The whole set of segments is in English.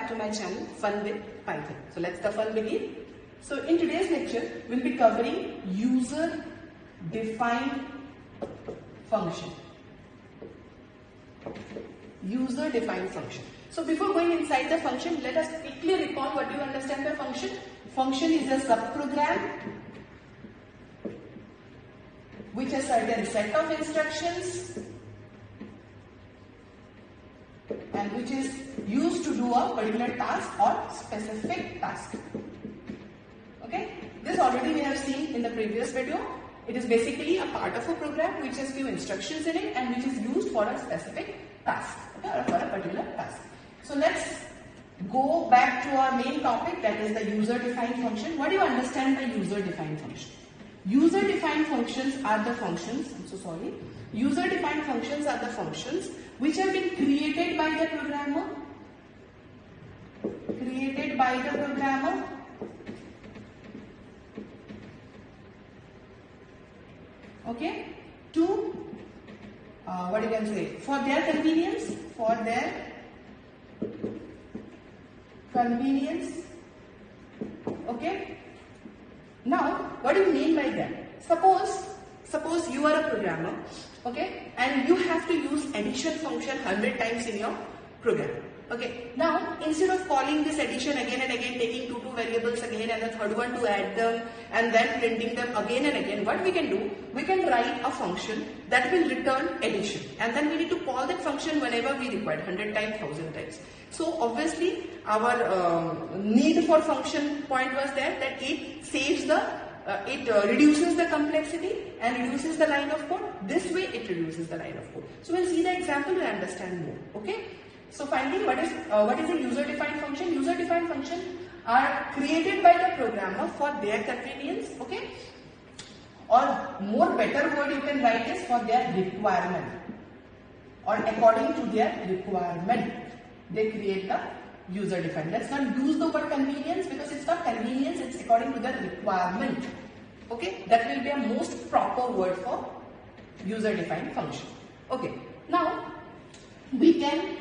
to my channel Fun with Python. So let's the fun begin. So in today's lecture, we'll be covering user defined function. User defined function. So before going inside the function, let us quickly recall what you understand by function. Function is a subprogram which has certain set of instructions and which is used to do a particular task or specific task. Okay, this already we have seen in the previous video. It is basically a part of a program which has few instructions in it and which is used for a specific task, okay, or for a particular task. So let's go back to our main topic, that is the user defined function. What do you understand by user defined function? User defined functions are the functions, user defined functions are the functions which have been created by the programmer, okay, to what you can say, for their convenience, okay. Now, what do you mean by that? Suppose you are a programmer, okay, and you have to use addition function 100 times in your program. Okay, now instead of calling this addition again and again, taking two variables again and the third one to add them and then printing them again and again, what we can do, we can write a function that will return addition, and then we need to call that function whenever we require, 100 times, 1000 times. So obviously our need for function point was there, that it saves the reduces the complexity and reduces the line of code. This way it reduces the line of code. So we'll see the example to understand more. Okay. So finally, what is a user defined function? User defined functions are created by the programmer for their convenience. Okay. Or more better word you can write is for their requirement, or according to their requirement they create the user defined. Let's not use the word convenience because it's not convenience, it's according to the requirement. Okay, that will be a most proper word for user defined function. Okay, now we can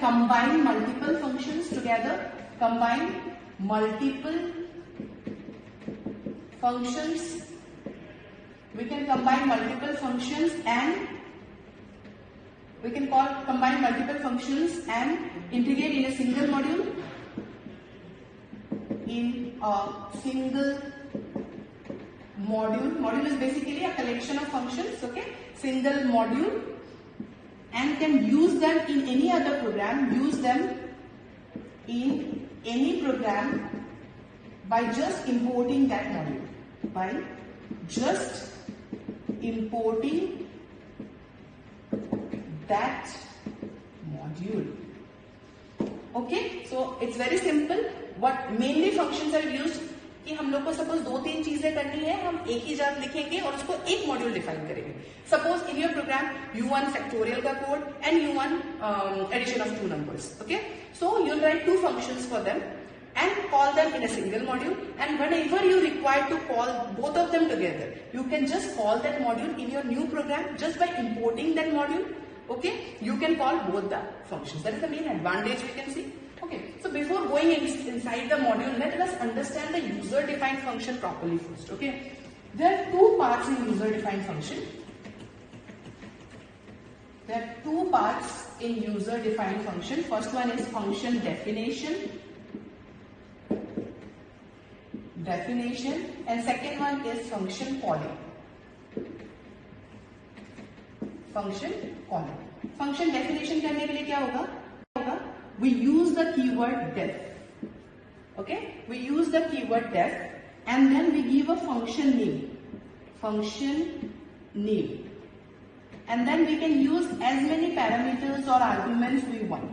combine multiple functions together, we can combine multiple functions and we can combine multiple functions and integrate in a single module. Module is basically a collection of functions, okay? Single module, and can use them in any other program, by just importing that module. Okay, so it's very simple. What mainly functions are used कि हम लोग को suppose 2-3 चीजें करनी है, हम एक ही जात लिखेंगे और उसको एक मॉड्यूल डिफाइन करेंगे. Suppose in your program you want factorial का कोड and you want addition of 2 numbers. Okay, so you'll write 2 functions for them and call them in a single module, and whenever you require to call both of them together, you can just call that module in your new program just by importing that module. Okay, you can call both the functions. That is the main advantage we can see. Okay, so before going inside the module, let us understand the user defined function properly first. Okay, there are 2 parts in user defined function. First one is function definition, and second one is function calling. Function definition करने के लिए क्या होगा? We use the keyword def. Okay, we use the keyword def and then we give a function name, and then we can use as many parameters or arguments we want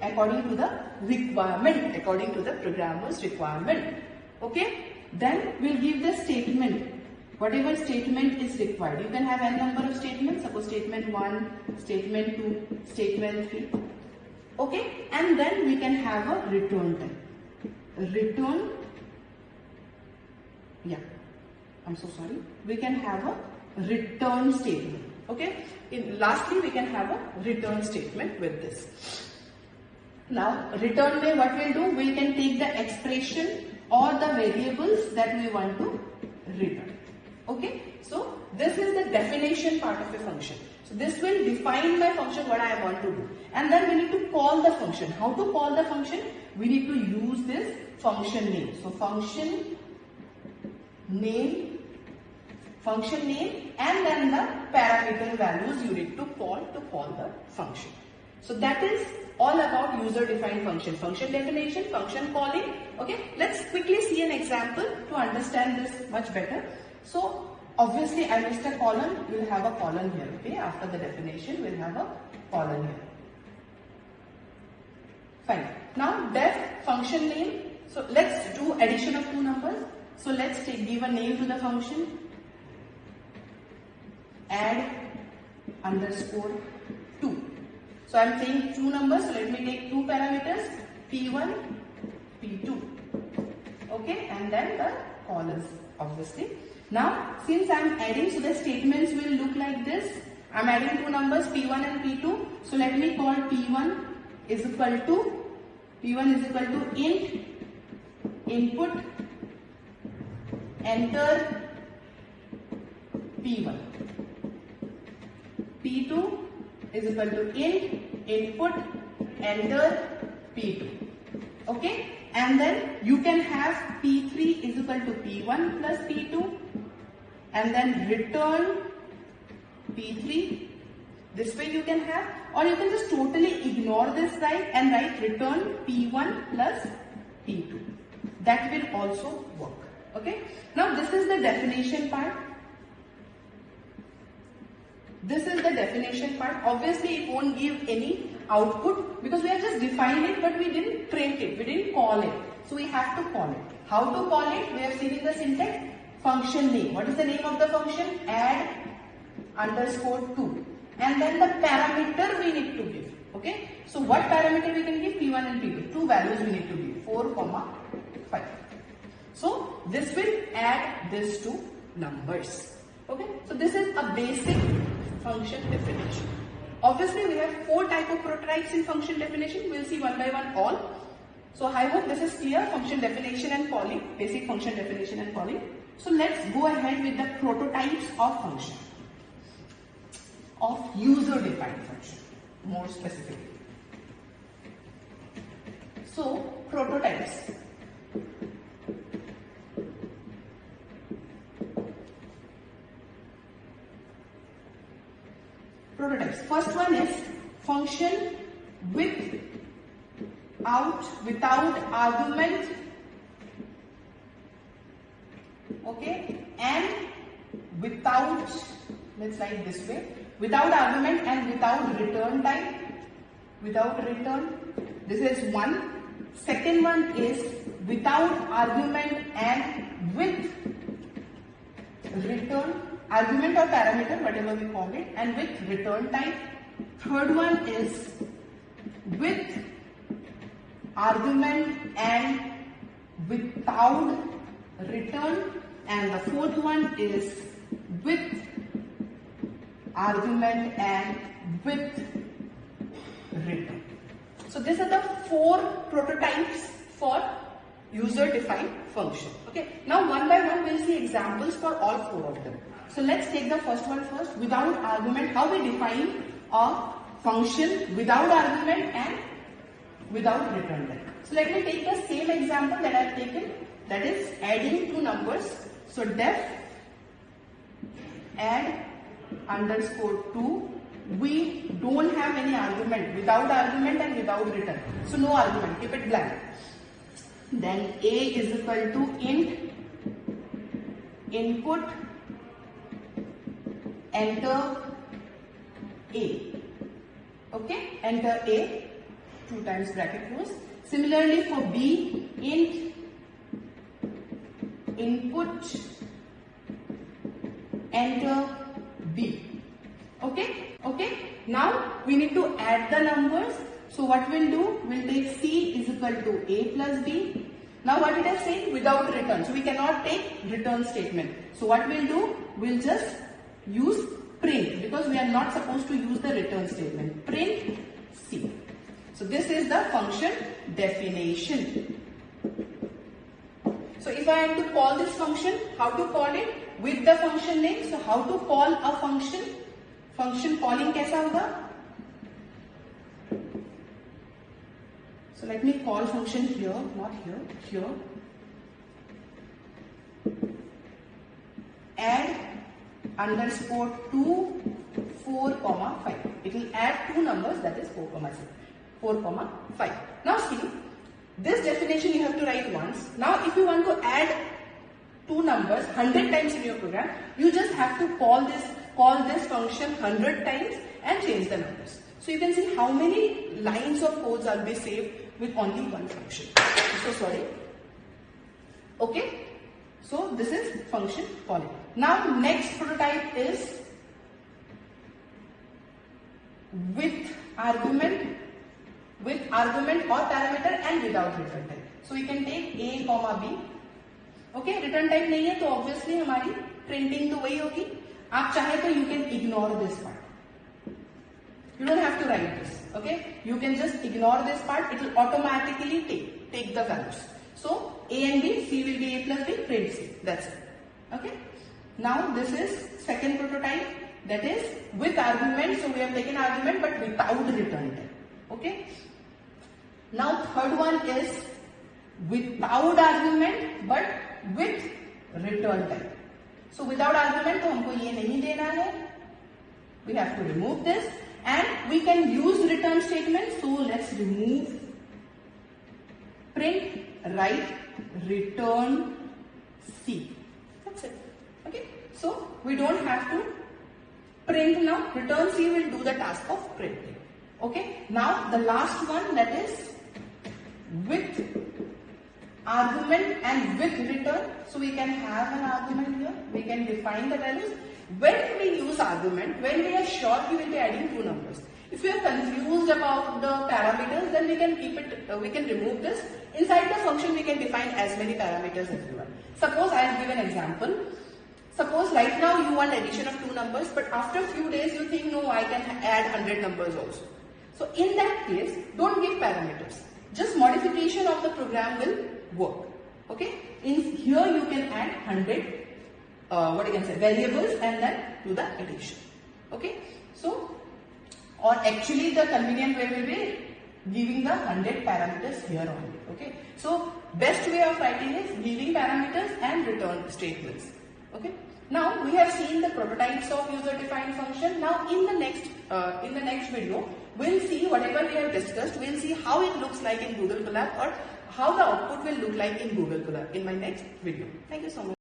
according to the requirement, according to the programmer's requirement. Okay, then we'll give the statement, whatever statement is required. You can have n number of statements, suppose statement 1, statement 2, statement 3. Okay, and then we can have a return type. We can have a return statement. Okay, lastly we can have a return statement with this. Now return में what we'll do, we can take the expression or the variables that we want to return. Okay, so this is the definition part of a function. So this will define my function, what I want to do, and then we need to call the function. How to call the function? We need to use this function name. So function name, and then the parameter values you need to call the function. So that is all about user defined function, function definition, function calling. Okay, let's quickly see an example to understand this much better. So obviously I missed a column, we'll have a column here. Okay, after the definition we'll have a column here. Fine. Now def function name. So let's do addition of two numbers. So let's give a name to the function, add underscore 2. So I am saying two numbers, so let me take two parameters, P1, P2. Okay, and then the columns obviously. Now since I am adding, so the statements will look like this. I am adding two numbers, P1 and P2. So let me call P1 is equal to int input enter P1. P2 is equal to int input enter P2. Okay, and then you can have P3 is equal to P1 plus P2 and then return P3. This way you can have, or you can just totally ignore this side and write return P1 plus P2. That will also work. Okay, now this is the definition part. This is the definition part. Obviously it won't give any output because we have just defined it, but we didn't print it, we didn't call it. So we have to call it. How to call it? We have seen in the syntax, function name. What is the name of the function? Add underscore 2. And then the parameter we need to give. Okay, so what parameter we can give? P1 and P2. Two values we need to give, 4, 5. So this will add these two numbers. Okay, so this is a basic function definition. Obviously we have 4 types of prototypes in function definition. We'll see one by one all. So I hope this is clear, function definition and calling, basic function definition and calling. So let's go ahead with the prototypes of function, of user defined function more specifically. So prototypes. First one is function without argument, okay, and without, let's write this way, without argument and without return type, without return. This is one. Second one is without argument and with return, argument or parameter, whatever we call it, and with return type. Third one is with argument and without return, and the fourth one is with argument and with return. So these are the 4 prototypes for user defined function. Okay, now one by one we'll see examples for all 4 of them. So let's take the first one first, without argument. How we define a function without argument and without return type. So let me take the same example that I've taken, that is adding 2 numbers. So def add underscore 2. We don't have any argument, without argument and without return. So no argument, keep it blank. Then a is equal to int input enter a. Okay, enter a, 2 times bracket close. Similarly for b, int input enter b. Okay, now we need to add the numbers. So what we'll do, we'll take c is equal to a plus b. Now what it is saying? Without return. So we cannot take return statement. So what we'll do, we'll just use print, because we are not supposed to use the return statement. Print c. So this is the function definition. So if I am to call this function, how to call it? With the function name. So how to call a function? Function calling कैसा होगा? So let me call function here, not here, here. Add underscore 2, 4, 5. It will add two numbers, that is 4, 5. Now see, this definition you have to write once. Now if you want to add two numbers 100 times in your program, you just have to call this function 100 times and change the numbers. So you can see how many lines of codes will be saved with only one function. So sorry. Okay. So this is function calling. Now next prototype is with argument or parameter and without return type. So we can take a, b. Okay, return type नहीं है तो obviously हमारी printing तो वही होगी. आप चाहे तो you can ignore this part. You don't have to write this. Okay, you can just ignore this part. It will automatically take the values. So a and b, c will be a plus b, print c. That's it. Okay. Now this is second prototype, that is with argument. So we have taken argument but without return type. Okay. Now third one is without argument but with return type. So without argument तो हमको ये नहीं देना है. We have to remove this and we can use return statement. So let's remove print, write, return C. That's it. Okay. So we don't have to print now. Return C will do the task of printing. Okay. Now the last one, that is with argument and with return. So we can have an argument here. We can define the values. When we use argument, when we are sure we will be adding two numbers. If we are confused about the parameters, then we can keep it. We can remove this. Inside the function, we can define as many parameters as we want. Suppose I will give an example. Suppose right now you want addition of two numbers, but after a few days you think, no, I can add 100 numbers also. So in that case, don't give parameters. Just modification of the program will work. Okay. In here you can add 100 variables and then do the addition. Okay. So, or actually the convenient way will be giving the 100 parameters here only. Okay. So best way of writing is giving parameters and return statements. Okay. Now we have seen the prototypes of user defined function. Now in the next video, we'll see whatever we have discussed. We'll see how it looks like in Google Colab or how the output will look like in Google Colab in my next video. Thank you so much.